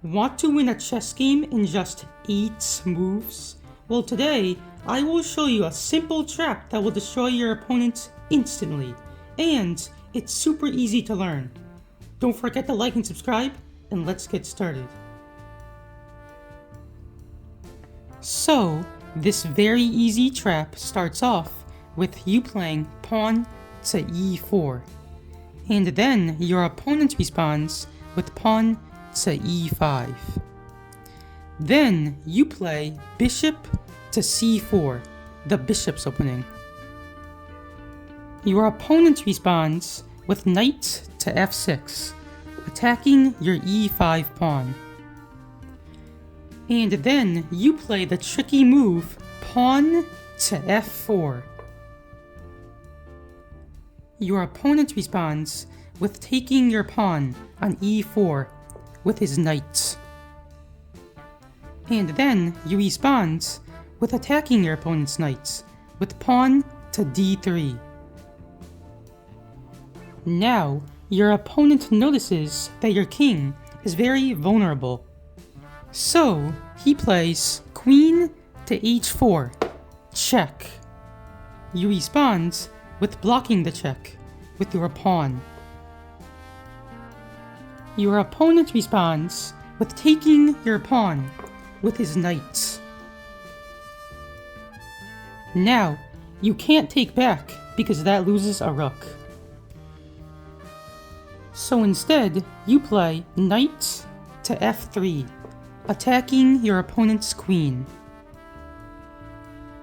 Want to win a chess game in just 8 moves? Well, today I will show you a simple trap that will destroy your opponent instantly, and it's super easy to learn. Don't forget to like and subscribe, and let's get started. So, this very easy trap starts off with you playing pawn to e4, and then your opponent responds with pawn to e5. Then you play bishop to c4, the bishop's opening. Your opponent responds with knight to f6, attacking your e5 pawn. And then you play the tricky move pawn to f4. Your opponent responds with taking your pawn on e4 with his knight. And then you respond with attacking your opponent's knight with pawn to d3. Now, your opponent notices that your king is very vulnerable. So, he plays queen to h4, check. You respond with blocking the check with your pawn. Your opponent responds with taking your pawn with his knight. Now, you can't take back because that loses a rook. So instead, you play knight to f3, attacking your opponent's queen.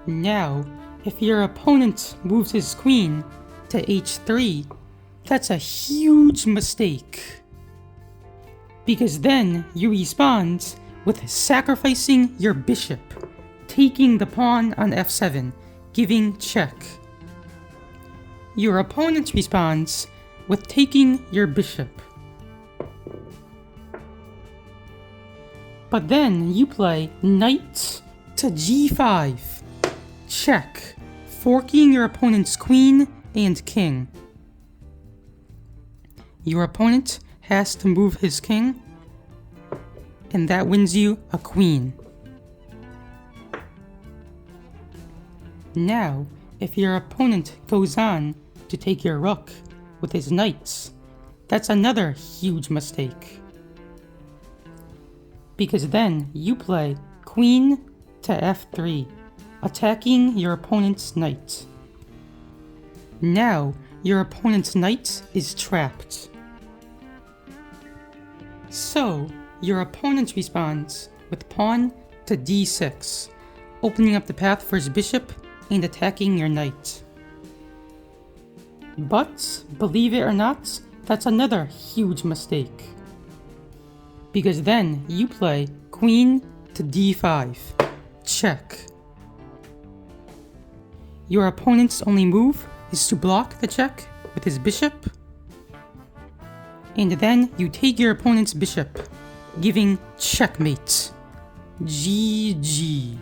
Now, if your opponent moves his queen to h3, that's a huge mistake. Because then you respond with sacrificing your bishop, taking the pawn on f7, giving check. Your opponent responds with taking your bishop. But then you play knight to g5, check, forking your opponent's queen and king. Your opponent has to move his king, and that wins you a queen. Now, if your opponent goes on to take your rook with his knights, that's another huge mistake. Because then you play queen to f3, attacking your opponent's knight. Now, your opponent's knight is trapped. So, your opponent responds with pawn to d6, opening up the path for his bishop and attacking your knight. But, believe it or not, that's another huge mistake. Because then you play queen to d5, check. Your opponent's only move is to block the check with his bishop, and then you take your opponent's bishop, giving checkmate. GG.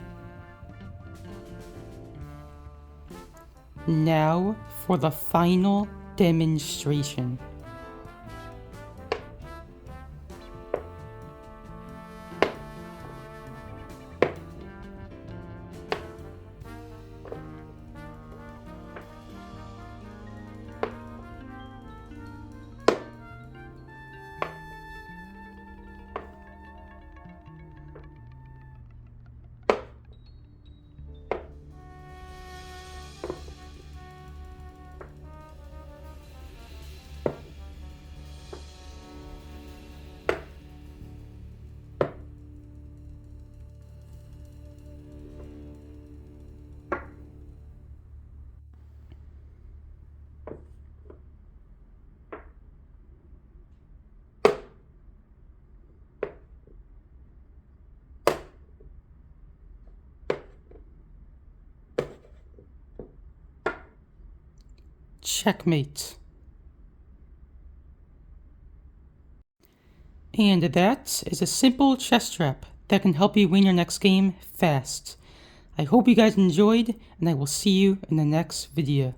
Now for the final demonstration. Checkmate. And that is a simple chess trap that can help you win your next game fast. I hope you guys enjoyed, and I will see you in the next video.